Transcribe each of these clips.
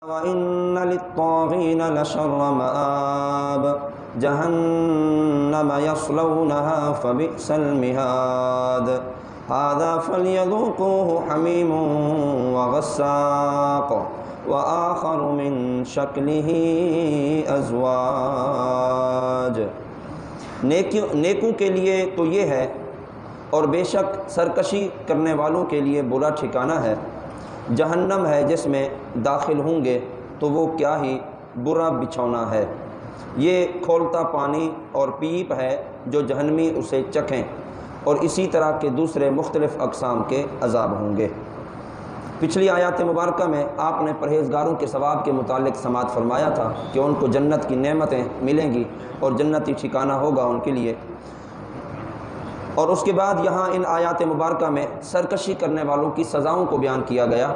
وَإِنَّ لِلطَّاغِينَ لَشَرَّ مَآبٍ جَهَنَّمَ يَصْلَوْنَهَا فَبِئْسَ الْمِهَادُ هَذَا فَلْيَذُوقُوهُ حَمِيمٌ وَغَسَّاقٌ وَآخَرُ مِنْ شَكْلِهِ أَزْوَاجٌ۔ نیکوں کے لیے تو یہ ہے، اور بے شک سرکشی کرنے والوں کے لیے برا ٹھکانہ ہے۔ جہنم ہے جس میں داخل ہوں گے تو وہ کیا ہی برا بچھونا ہے۔ یہ کھولتا پانی اور پیپ ہے جو جہنمی اسے چکھیں، اور اسی طرح کے دوسرے مختلف اقسام کے عذاب ہوں گے۔ پچھلی آیات مبارکہ میں آپ نے پرہیزگاروں کے ثواب کے متعلق سماعت فرمایا تھا کہ ان کو جنت کی نعمتیں ملیں گی اور جنتی ٹھکانہ ہوگا ان کے لیے، اور اس کے بعد یہاں ان آیات مبارکہ میں سرکشی کرنے والوں کی سزاؤں کو بیان کیا گیا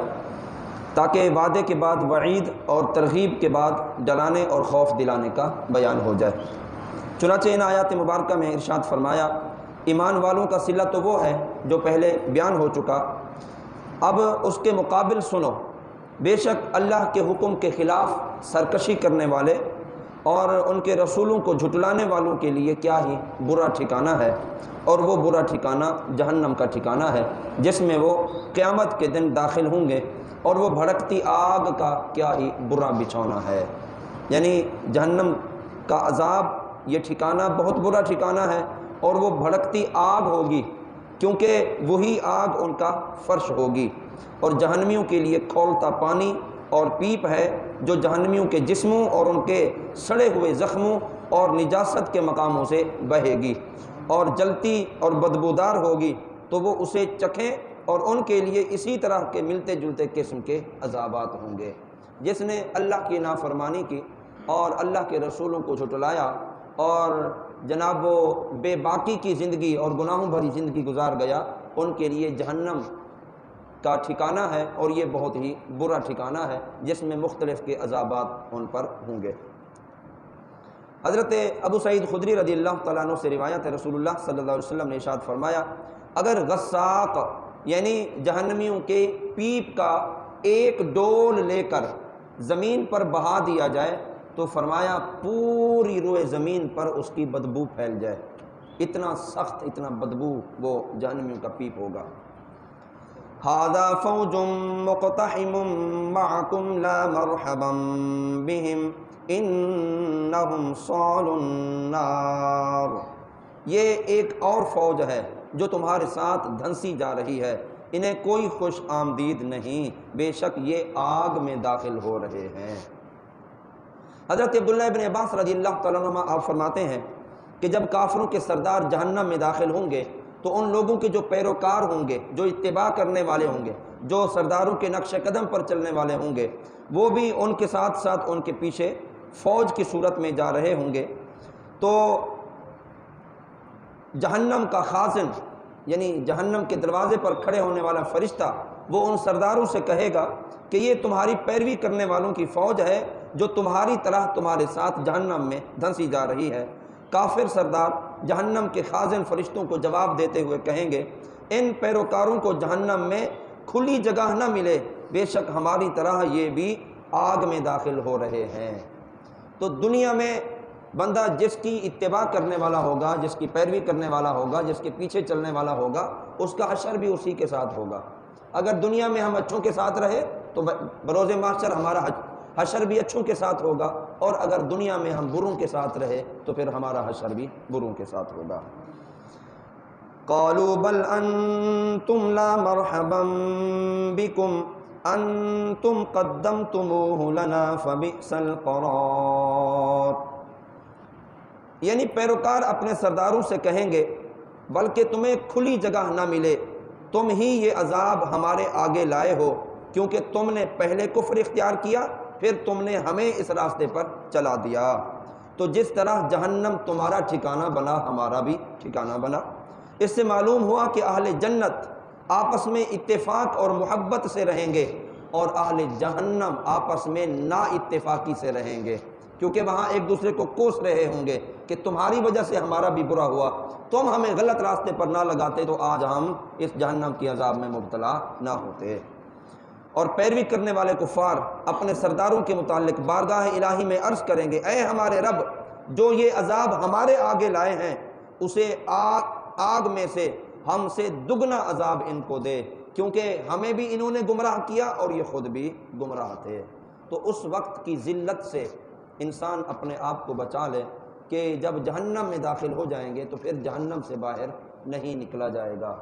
تاکہ وعدے کے بعد وعید اور ترغیب کے بعد ڈرانے اور خوف دلانے کا بیان ہو جائے۔ چنانچہ ان آیات مبارکہ میں ارشاد فرمایا، ایمان والوں کا صلہ تو وہ ہے جو پہلے بیان ہو چکا، اب اس کے مقابل سنو، بے شک اللہ کے حکم کے خلاف سرکشی کرنے والے اور ان کے رسولوں کو جھٹلانے والوں کے لیے کیا ہی برا ٹھکانہ ہے، اور وہ برا ٹھکانہ جہنم کا ٹھکانہ ہے جس میں وہ قیامت کے دن داخل ہوں گے، اور وہ بھڑکتی آگ کا کیا ہی برا بچھونا ہے۔ یعنی جہنم کا عذاب یہ ٹھکانہ بہت برا ٹھکانہ ہے، اور وہ بھڑکتی آگ ہوگی کیونکہ وہی آگ ان کا فرش ہوگی، اور جہنمیوں کے لیے کھولتا پانی اور پیپ ہے جو جہنمیوں کے جسموں اور ان کے سڑے ہوئے زخموں اور نجاست کے مقاموں سے بہے گی، اور جلتی اور بدبودار ہوگی، تو وہ اسے چکھیں، اور ان کے لیے اسی طرح کے ملتے جلتے قسم کے عذابات ہوں گے۔ جس نے اللہ کی نافرمانی کی اور اللہ کے رسولوں کو جھٹلایا اور جناب وہ بے باکی کی زندگی اور گناہوں بھری زندگی گزار گیا، ان کے لیے جہنم کا ٹھکانہ ہے، اور یہ بہت ہی برا ٹھکانہ ہے جس میں مختلف کے عذابات ان پر ہوں گے۔ حضرت ابو سعید خدری رضی اللہ تعالیٰ عنہ سے روایت ہے، رسول اللہ صلی اللہ علیہ وسلم نے ارشاد فرمایا، اگر غساق یعنی جہنمیوں کے پیپ کا ایک ڈول لے کر زمین پر بہا دیا جائے تو فرمایا پوری روئے زمین پر اس کی بدبو پھیل جائے، اتنا سخت، اتنا بدبو وہ جہنمیوں کا پیپ ہوگا۔ ھذا فوج مقتحم معکم لا مرحبا بہم انہم صالوا النار۔ یہ ایک اور فوج ہے جو تمہارے ساتھ دھنسی جا رہی ہے، انہیں کوئی خوش آمدید نہیں، بے شک یہ آگ میں داخل ہو رہے ہیں۔ حضرت عبداللہ ابن عباس رضی اللہ تعالیٰ عنہ آپ فرماتے ہیں کہ جب کافروں کے سردار جہنم میں داخل ہوں گے تو ان لوگوں کے جو پیروکار ہوں گے، جو اتباع کرنے والے ہوں گے، جو سرداروں کے نقش قدم پر چلنے والے ہوں گے، وہ بھی ان کے ساتھ ساتھ ان کے پیچھے فوج کی صورت میں جا رہے ہوں گے، تو جہنم کا خازن یعنی جہنم کے دروازے پر کھڑے ہونے والا فرشتہ وہ ان سرداروں سے کہے گا کہ یہ تمہاری پیروی کرنے والوں کی فوج ہے جو تمہاری طرح تمہارے ساتھ جہنم میں دھنسی جا رہی ہے۔ کافر سردار جہنم کے خازن فرشتوں کو جواب دیتے ہوئے کہیں گے، ان پیروکاروں کو جہنم میں کھلی جگہ نہ ملے، بے شک ہماری طرح یہ بھی آگ میں داخل ہو رہے ہیں۔ تو دنیا میں بندہ جس کی اتباع کرنے والا ہوگا، جس کی پیروی کرنے والا ہوگا، جس کے پیچھے چلنے والا ہوگا، اس کا حشر بھی اسی کے ساتھ ہوگا۔ اگر دنیا میں ہم اچھوں کے ساتھ رہے تو بروز محشر ہمارا حشر بھی اچھوں کے ساتھ ہوگا، اور اگر دنیا میں ہم بروں کے ساتھ رہے تو پھر ہمارا حشر بھی بروں کے ساتھ ہوگا۔ قالوا بل انتم لا مرحبا بكم انتم قدمتموه لنا فبئس القرار۔ یعنی پیروکار اپنے سرداروں سے کہیں گے بلکہ تمہیں کھلی جگہ نہ ملے، تم ہی یہ عذاب ہمارے آگے لائے ہو، کیونکہ تم نے پہلے کفر اختیار کیا، پھر تم نے ہمیں اس راستے پر چلا دیا۔ تو جس طرح جہنم تمہارا ٹھکانہ بنا، ہمارا بھی ٹھکانہ بنا۔ اس سے معلوم ہوا کہ اہل جنت آپس میں اتفاق اور محبت سے رہیں گے، اور اہل جہنم آپس میں نا اتفاقی سے رہیں گے، کیونکہ وہاں ایک دوسرے کو کوس رہے ہوں گے کہ تمہاری وجہ سے ہمارا بھی برا ہوا، تم ہمیں غلط راستے پر نہ لگاتے تو آج ہم اس جہنم کی عذاب میں مبتلا نہ ہوتے۔ اور پیروی کرنے والے کفار اپنے سرداروں کے متعلق بارگاہ الہی میں عرض کریں گے، اے ہمارے رب، جو یہ عذاب ہمارے آگے لائے ہیں اسے آگ میں سے ہم سے دگنا عذاب ان کو دے، کیونکہ ہمیں بھی انہوں نے گمراہ کیا اور یہ خود بھی گمراہ تھے۔ تو اس وقت کی ذلت سے انسان اپنے آپ کو بچا لے کہ جب جہنم میں داخل ہو جائیں گے تو پھر جہنم سے باہر نہیں نکلا جائے گا،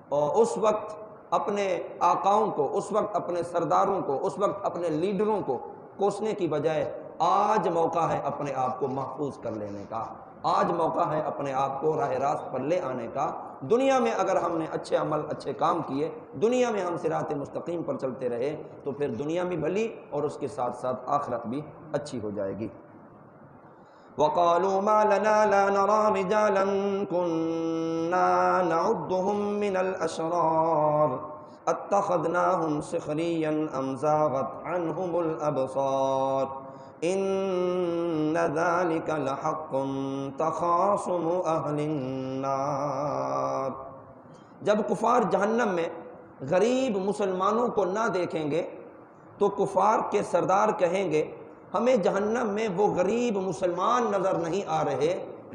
اور اس وقت اپنے آقاؤں کو، اس وقت اپنے سرداروں کو، اس وقت اپنے لیڈروں کو کوسنے کی بجائے آج موقع ہے اپنے آپ کو محفوظ کر لینے کا، آج موقع ہے اپنے آپ کو راہ راست پر لے آنے کا۔ دنیا میں اگر ہم نے اچھے عمل، اچھے کام کیے، دنیا میں ہم صراط مستقیم پر چلتے رہے تو پھر دنیا بھی بھلی اور اس کے ساتھ ساتھ آخرت بھی اچھی ہو جائے گی۔ وَقَالُوا مَا لَنَا لَا نَرَىٰ رِجَالًا كُنَّا نَعُدُّهُم مِّنَ الْأَشْرَارِ اتَّخَذْنَاهُمْ سِخْرِيًّا أَمْ زَاغَتْ عَنْهُمُ الْأَبْصَارُ إِنَّ ذَلِكَ لَحَقٌّ تَخَاصُمُ أَهْلِ النَّارِ۔ جب کفار جہنم میں غریب مسلمانوں کو نہ دیکھیں گے تو کفار کے سردار کہیں گے، ہمیں جہنم میں وہ غریب مسلمان نظر نہیں آ رہے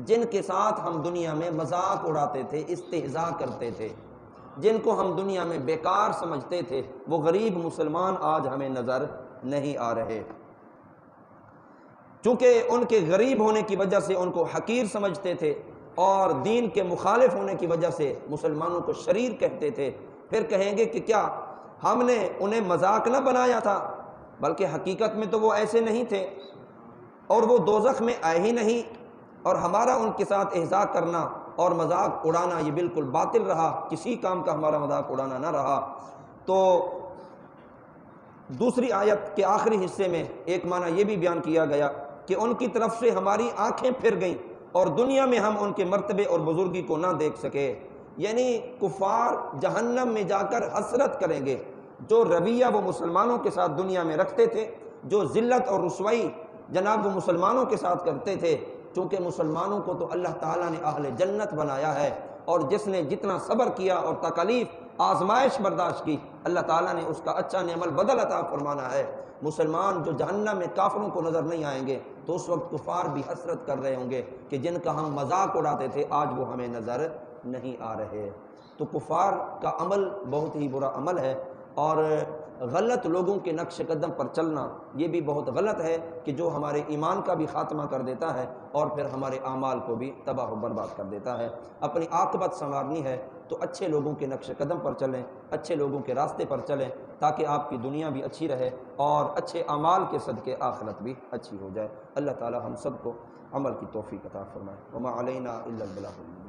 جن کے ساتھ ہم دنیا میں مذاق اڑاتے تھے، استہزاء کرتے تھے، جن کو ہم دنیا میں بیکار سمجھتے تھے، وہ غریب مسلمان آج ہمیں نظر نہیں آ رہے۔ چونکہ ان کے غریب ہونے کی وجہ سے ان کو حقیر سمجھتے تھے اور دین کے مخالف ہونے کی وجہ سے مسلمانوں کو شریر کہتے تھے، پھر کہیں گے کہ کیا ہم نے انہیں مذاق نہ بنایا تھا، بلکہ حقیقت میں تو وہ ایسے نہیں تھے اور وہ دوزخ میں آئے ہی نہیں، اور ہمارا ان کے ساتھ احضاء کرنا اور مذاق اڑانا یہ بالکل باطل رہا، کسی کام کا ہمارا مذاق اڑانا نہ رہا۔ تو دوسری آیت کے آخری حصے میں ایک معنی یہ بھی بیان کیا گیا کہ ان کی طرف سے ہماری آنکھیں پھر گئیں اور دنیا میں ہم ان کے مرتبے اور بزرگی کو نہ دیکھ سکے، یعنی کفار جہنم میں جا کر حسرت کریں گے جو رویہ وہ مسلمانوں کے ساتھ دنیا میں رکھتے تھے، جو ذلت اور رسوائی جناب وہ مسلمانوں کے ساتھ کرتے تھے، چونکہ مسلمانوں کو تو اللہ تعالیٰ نے اہل جنت بنایا ہے، اور جس نے جتنا صبر کیا اور تکالیف آزمائش برداشت کی، اللہ تعالیٰ نے اس کا اچھا نعمل بدل عطا فرمانا ہے۔ مسلمان جو جہنم میں کافروں کو نظر نہیں آئیں گے تو اس وقت کفار بھی حسرت کر رہے ہوں گے کہ جن کا ہم مذاق اڑاتے تھے آج وہ ہمیں نظر نہیں آ رہے۔ تو کفار کا عمل بہت ہی برا عمل ہے، اور غلط لوگوں کے نقش قدم پر چلنا یہ بھی بہت غلط ہے کہ جو ہمارے ایمان کا بھی خاتمہ کر دیتا ہے اور پھر ہمارے اعمال کو بھی تباہ و برباد کر دیتا ہے۔ اپنی عاقبت سنوارنی ہے تو اچھے لوگوں کے نقش قدم پر چلیں، اچھے لوگوں کے راستے پر چلیں، تاکہ آپ کی دنیا بھی اچھی رہے اور اچھے اعمال کے صدقے آخرت بھی اچھی ہو جائے۔ اللہ تعالی ہم سب کو عمل کی توفیق عطا فرمائے۔ وما علینا الا البلاغ۔